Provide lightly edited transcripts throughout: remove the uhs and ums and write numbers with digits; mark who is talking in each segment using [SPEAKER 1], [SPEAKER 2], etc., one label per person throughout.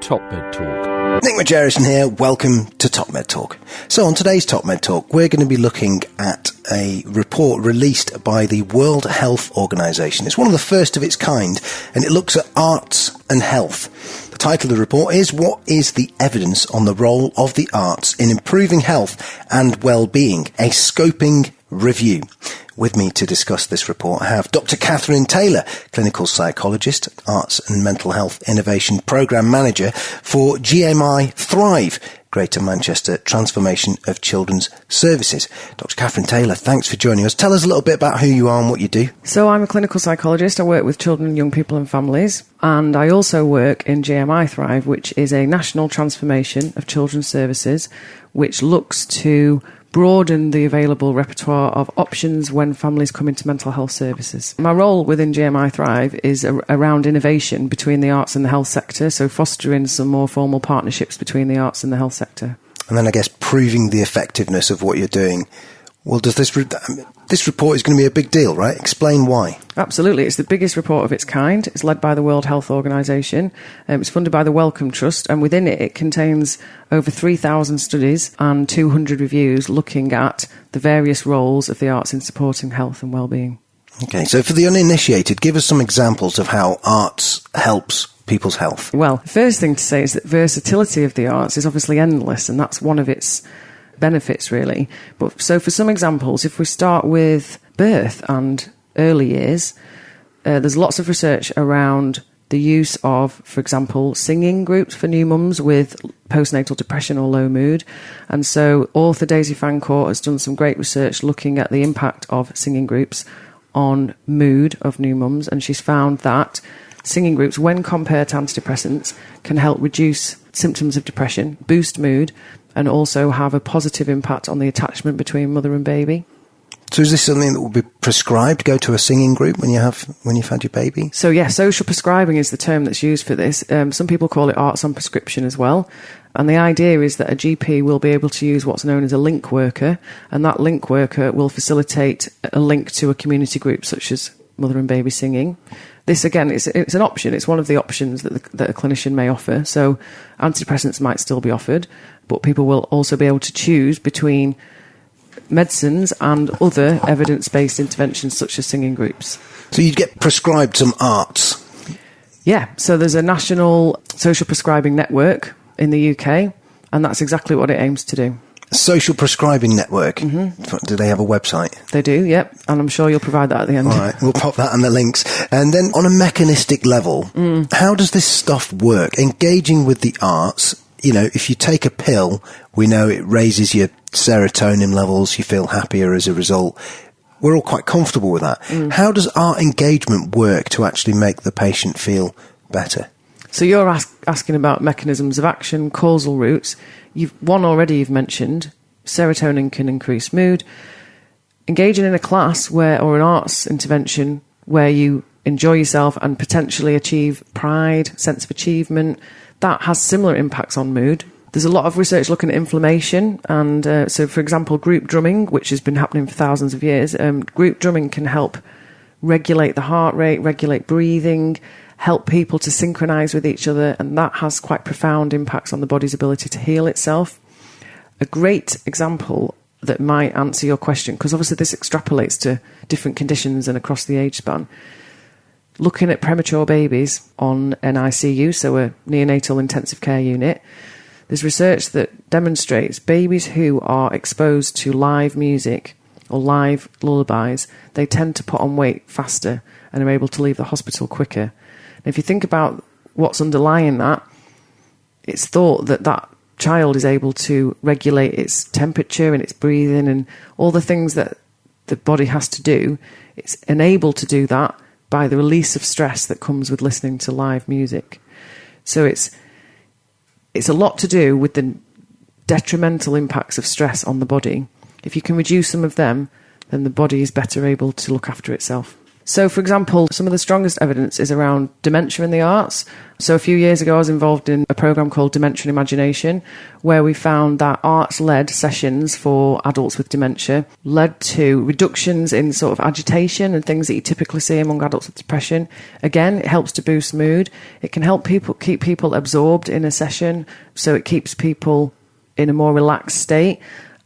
[SPEAKER 1] TopMedTalk.
[SPEAKER 2] Nick Margerrison here. Welcome to TopMedTalk. So on today's TopMedTalk, we're going to be looking at a report released by the World Health Organization. It's one of the first of its kind, and it looks at arts and health. The title of the report is, "What is the evidence on the role of the arts in improving health and well-being? A scoping review." With me to discuss this report, I have Dr. Katherine Taylor, clinical psychologist, Arts and Mental Health Innovation Programme Manager for GMiTHRIVE, Greater Manchester Transformation of Children's Services. Dr. Katherine Taylor, thanks for joining us. Tell us a little bit about who you are and what you do.
[SPEAKER 3] So I'm a clinical psychologist. I work with children and young people and families. And I also work in GMiTHRIVE, which is a national transformation of children's services, which looks to broaden the available repertoire of options when families come into mental health services. My role within GMiTHRIVE is around innovation between the arts and the health sector, so fostering some more formal partnerships between the arts and the health sector.
[SPEAKER 2] And then I guess proving the effectiveness of what you're doing. Well, does this report is going to be a big deal, right? Explain why.
[SPEAKER 3] Absolutely. It's the biggest report of its kind. It's led by the World Health Organization. It's funded by the Wellcome Trust, and within it contains over 3,000 studies and 200 reviews looking at the various roles of the arts in supporting health and well-being.
[SPEAKER 2] Okay, so for the uninitiated, give us some examples of how arts helps people's health.
[SPEAKER 3] Well, the first thing to say is that versatility of the arts is obviously endless, and that's one of its benefits, really. But so for some examples, if we start with birth and early years, there's lots of research around the use of, for example, singing groups for new mums with postnatal depression or low mood. And so author Daisy Fancourt has done some great research looking at the impact of singing groups on mood of new mums, and she's found that singing groups, when compared to antidepressants, can help reduce symptoms of depression, boost mood, and also have a positive impact on the attachment between mother and baby.
[SPEAKER 2] So is this something that will be prescribed? Go to a singing group when you've had your baby?
[SPEAKER 3] So yeah, social prescribing is the term that's used for this. Some people call it arts on prescription as well. And the idea is that a GP will be able to use what's known as a link worker, and that link worker will facilitate a link to a community group such as mother and baby singing. This, again, it's an option. It's one of the options that a clinician may offer. So antidepressants might still be offered, but people will also be able to choose between medicines and other evidence-based interventions such as singing groups.
[SPEAKER 2] So you'd get prescribed some arts?
[SPEAKER 3] Yeah. So there's a national social prescribing network in the UK, and that's exactly what it aims to do.
[SPEAKER 2] Social prescribing network. Mm-hmm. Do they have a website?
[SPEAKER 3] They do, yep. And I'm sure you'll provide that at the end.
[SPEAKER 2] All right, we'll pop that in the links. And then on a mechanistic level, how does this stuff work? Engaging with the arts, you know, if you take a pill, we know it raises your serotonin levels, you feel happier as a result. We're all quite comfortable with that. How does art engagement work to actually make the patient feel better?
[SPEAKER 3] So you're asking about mechanisms of action, causal roots. You've mentioned. Serotonin can increase mood. Engaging in a class or an arts intervention where you enjoy yourself and potentially achieve pride, sense of achievement, that has similar impacts on mood. There's a lot of research looking at inflammation, and so, for example, group drumming, which has been happening for thousands of years, group drumming can help regulate the heart rate, regulate breathing, help people to synchronise with each other, and that has quite profound impacts on the body's ability to heal itself. A great example that might answer your question, because obviously this extrapolates to different conditions and across the age span. Looking at premature babies on an ICU, so a neonatal intensive care unit, there's research that demonstrates babies who are exposed to live music or live lullabies, they tend to put on weight faster and are able to leave the hospital quicker. And if you think about what's underlying that, it's thought that that child is able to regulate its temperature and its breathing and all the things that the body has to do. It's enabled to do that by the release of stress that comes with listening to live music. So it's a lot to do with the detrimental impacts of stress on the body. If you can reduce some of them, then the body is better able to look after itself. So, for example, some of the strongest evidence is around dementia in the arts. So a few years ago, I was involved in a program called Dementia and Imagination, where we found that arts-led sessions for adults with dementia led to reductions in sort of agitation and things that you typically see among adults with depression. Again, it helps to boost mood. It can help keep people absorbed in a session, so it keeps people in a more relaxed state.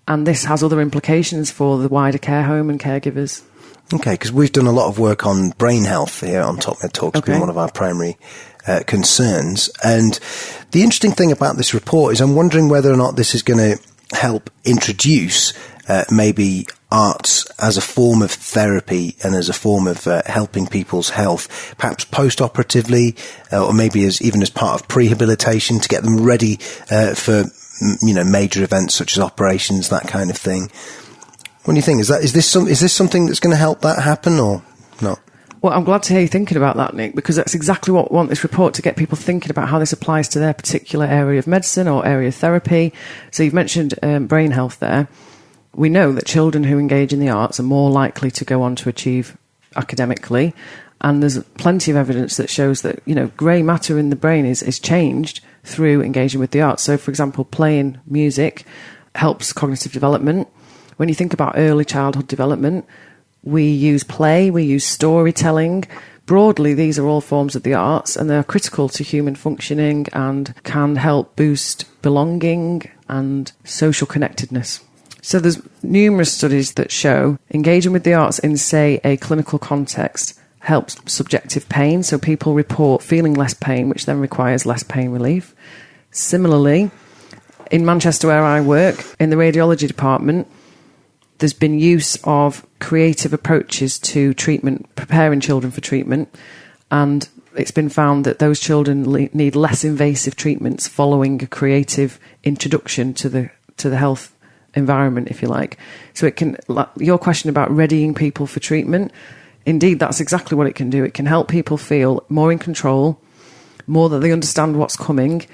[SPEAKER 3] And this has other implications for the wider care home and caregivers.
[SPEAKER 2] Okay, because we've done a lot of work on brain health here on TopMedTalk. It's been one of our primary concerns. And the interesting thing about this report is I'm wondering whether or not this is going to help introduce maybe arts as a form of therapy and as a form of helping people's health, perhaps post-operatively, or maybe even as part of prehabilitation to get them ready for major events such as operations, that kind of thing. What do you think? Is this something that's going to help that happen or not?
[SPEAKER 3] Well, I'm glad to hear you thinking about that, Nick, because that's exactly what we want this report to get people thinking about how this applies to their particular area of medicine or area of therapy. So you've mentioned brain health there. We know that children who engage in the arts are more likely to go on to achieve academically, and there's plenty of evidence that shows that grey matter in the brain is changed through engaging with the arts. So, for example, playing music helps cognitive development. When you think about early childhood development, we use play, we use storytelling. Broadly, these are all forms of the arts, and they're critical to human functioning and can help boost belonging and social connectedness. So there's numerous studies that show engaging with the arts in, say, a clinical context helps subjective pain. So people report feeling less pain, which then requires less pain relief. Similarly, in Manchester, where I work, in the radiology department, there's been use of creative approaches to treatment, preparing children for treatment, and it's been found that those children need less invasive treatments following a creative introduction to the health environment, if you like. So it can, your question about readying people for treatment, indeed, that's exactly what it can do. It can help people feel more in control, more that they understand what's coming,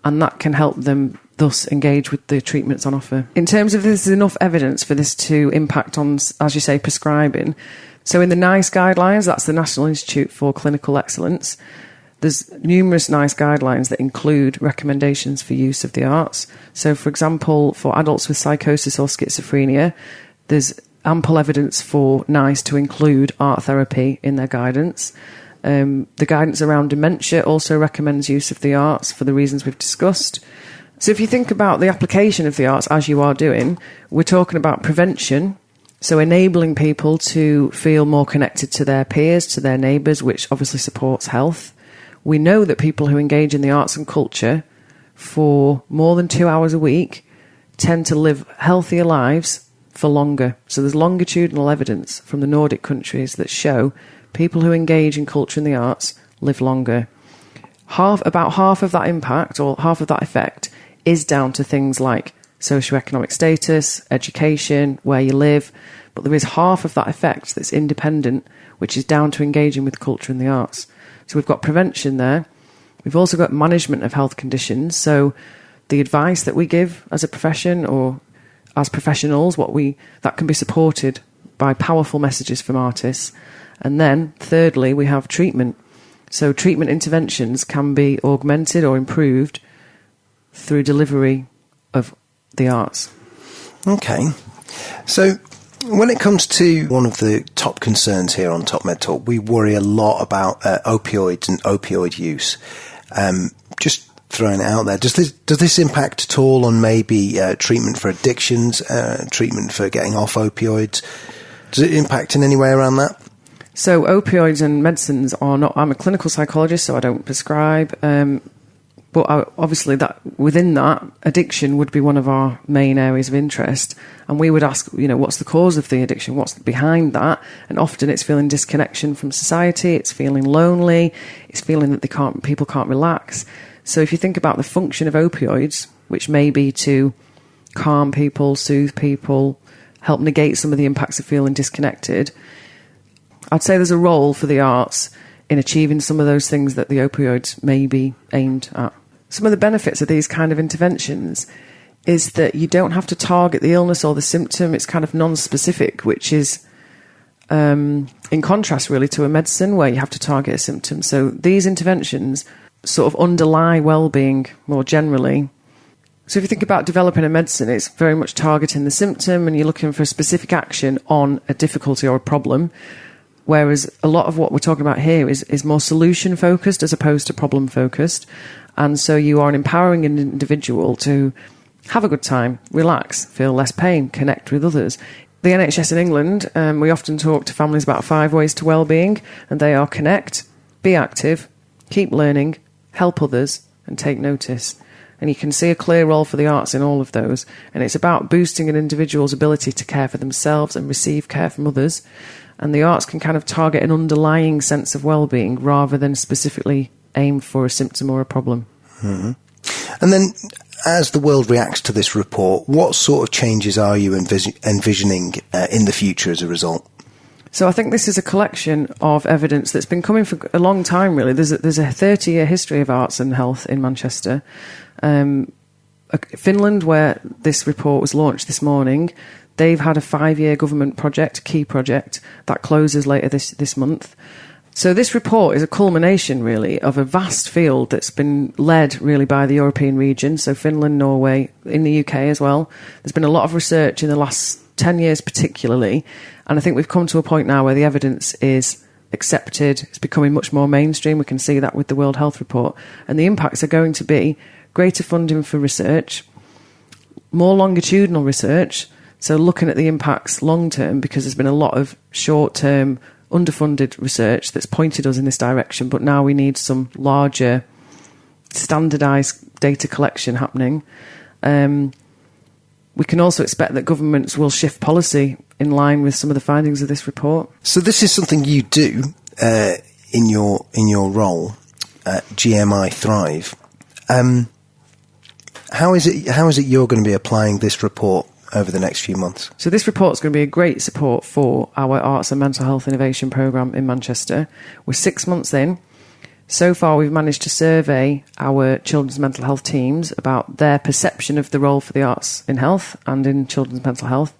[SPEAKER 3] and that can help them thus engage with the treatments on offer. In terms of there's enough evidence for this to impact on, as you say, prescribing. So in the NICE guidelines, that's the National Institute for Clinical Excellence, there's numerous NICE guidelines that include recommendations for use of the arts. So, for example, for adults with psychosis or schizophrenia, there's ample evidence for NICE to include art therapy in their guidance. The guidance around dementia also recommends use of the arts for the reasons we've discussed. So if you think about the application of the arts as you are doing, we're talking about prevention, so enabling people to feel more connected to their peers, to their neighbours, which obviously supports health. We know that people who engage in the arts and culture for more than 2 hours a week tend to live healthier lives for longer. So there's longitudinal evidence from the Nordic countries that show people who engage in culture and the arts live longer. About half of that impact or half of that effect is down to things like socioeconomic status, education, where you live, but there is half of that effect that's independent, which is down to engaging with culture and the arts. So we've got prevention there. We've also got management of health conditions. So the advice that we give as a profession or as professionals, that can be supported by powerful messages from artists. And then, thirdly, we have treatment. So treatment interventions can be augmented or improved through delivery of the arts.
[SPEAKER 2] Okay. So when it comes to one of the top concerns here on TopMedTalk, we worry a lot about opioids and opioid use. Just throwing it out there, does this impact at all on maybe treatment for addictions, treatment for getting off opioids? Does it impact in any way around that?
[SPEAKER 3] So opioids and medicines are not... I'm a clinical psychologist, so I don't prescribe. But obviously, that within that, addiction would be one of our main areas of interest. And we would ask, what's the cause of the addiction? What's behind that? And often it's feeling disconnection from society. It's feeling lonely. It's feeling that people can't relax. So if you think about the function of opioids, which may be to calm people, soothe people, help negate some of the impacts of feeling disconnected, I'd say there's a role for the arts in achieving some of those things that the opioids may be aimed at. Some of the benefits of these kind of interventions is that you don't have to target the illness or the symptom. It's kind of non-specific, which is in contrast really to a medicine where you have to target a symptom. So these interventions sort of underlie well-being more generally. So if you think about developing a medicine, it's very much targeting the symptom and you're looking for a specific action on a difficulty or a problem, whereas a lot of what we're talking about here is more solution-focused as opposed to problem-focused. And so you are empowering an individual to have a good time, relax, feel less pain, connect with others. The NHS in England, we often talk to families about 5 ways to well-being, and they are connect, be active, keep learning, help others, and take notice. And you can see a clear role for the arts in all of those. And it's about boosting an individual's ability to care for themselves and receive care from others. And the arts can kind of target an underlying sense of well-being rather than specifically aim for a symptom or a problem.
[SPEAKER 2] Mm-hmm. And then, as the world reacts to this report, what sort of changes are you envisioning in the future as a result?
[SPEAKER 3] So I think this is a collection of evidence that's been coming for a long time, really. There's a 30-year history of arts and health in Manchester. Finland, where this report was launched this morning, they've had a 5-year government project, key project, that closes later this month. So this report is a culmination, really, of a vast field that's been led, really, by the European region, so Finland, Norway, in the UK as well. There's been a lot of research in the last 10 years particularly, and I think we've come to a point now where the evidence is accepted, it's becoming much more mainstream. We can see that with the World Health Report. And the impacts are going to be greater funding for research, more longitudinal research, so looking at the impacts long-term, because there's been a lot of short-term underfunded research that's pointed us in this direction, but now we need some larger standardised data collection happening. We can also expect that governments will shift policy in line with some of the findings of this report. So
[SPEAKER 2] this is something you do in your role at GMiTHRIVE. How is it you're going to be applying this report over the next few months? So
[SPEAKER 3] this report is going to be a great support for our Arts and Mental Health Innovation Programme in Manchester. We're 6 months in. So far, we've managed to survey our children's mental health teams about their perception of the role for the arts in health and in children's mental health.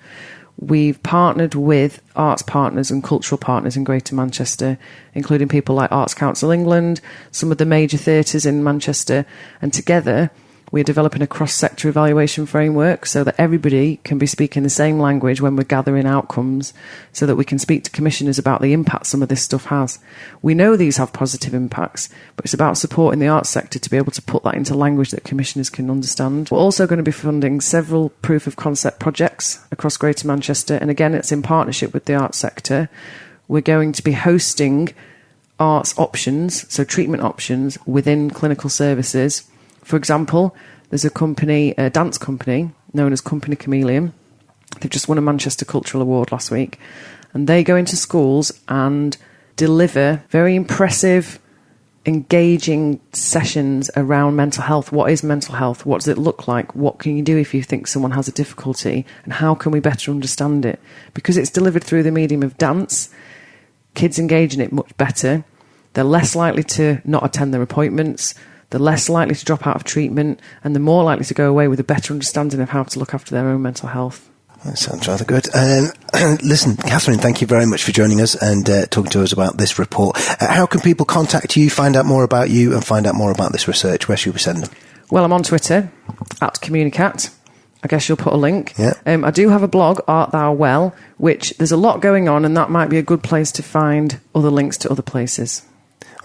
[SPEAKER 3] We've partnered with arts partners and cultural partners in Greater Manchester, including people like Arts Council England, some of the major theatres in Manchester, and together we're developing a cross-sector evaluation framework so that everybody can be speaking the same language when we're gathering outcomes, so that we can speak to commissioners about the impact some of this stuff has. We know these have positive impacts, but it's about supporting the arts sector to be able to put that into language that commissioners can understand. We're also going to be funding several proof-of-concept projects across Greater Manchester, and again, it's in partnership with the arts sector. We're going to be hosting arts options, so treatment options, within clinical services. For example, there's a dance company known as Company Chameleon. They've just won a Manchester Cultural Award last week. And they go into schools and deliver very impressive, engaging sessions around mental health. What is mental health? What does it look like? What can you do if you think someone has a difficulty? And how can we better understand it? Because it's delivered through the medium of dance, kids engage in it much better. They're less likely to not attend their appointments. They're less likely to drop out of treatment, and they're more likely to go away with a better understanding of how to look after their own mental health.
[SPEAKER 2] That sounds rather good. Listen, Katherine, thank you very much for joining us and talking to us about this report. How can people contact you, find out more about you, and find out more about this research? Where should we send them?
[SPEAKER 3] Well, I'm on Twitter, @Communicat. I guess you'll put a link.
[SPEAKER 2] Yeah.
[SPEAKER 3] I do have a blog, Art Thou Well, which there's a lot going on, and that might be a good place to find other links to other places.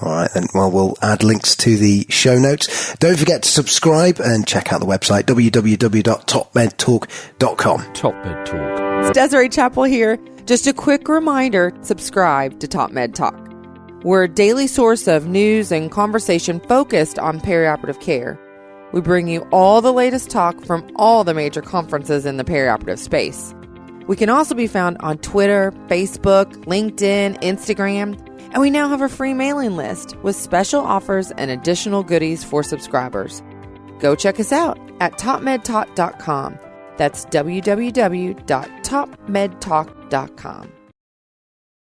[SPEAKER 2] All right, then. Well, we'll add links to the show notes. Don't forget to subscribe and check out the website, www.topmedtalk.com.
[SPEAKER 1] TopMedTalk. It's Desiree Chappell here. Just a quick reminder, subscribe to TopMedTalk. We're a daily source of news and conversation focused on perioperative care. We bring you all the latest talk from all the major conferences in the perioperative space. We can also be found on Twitter, Facebook, LinkedIn, Instagram, and we now have a free mailing list with special offers and additional goodies for subscribers. Go check us out at TopMedTalk.com. That's www.topmedtalk.com.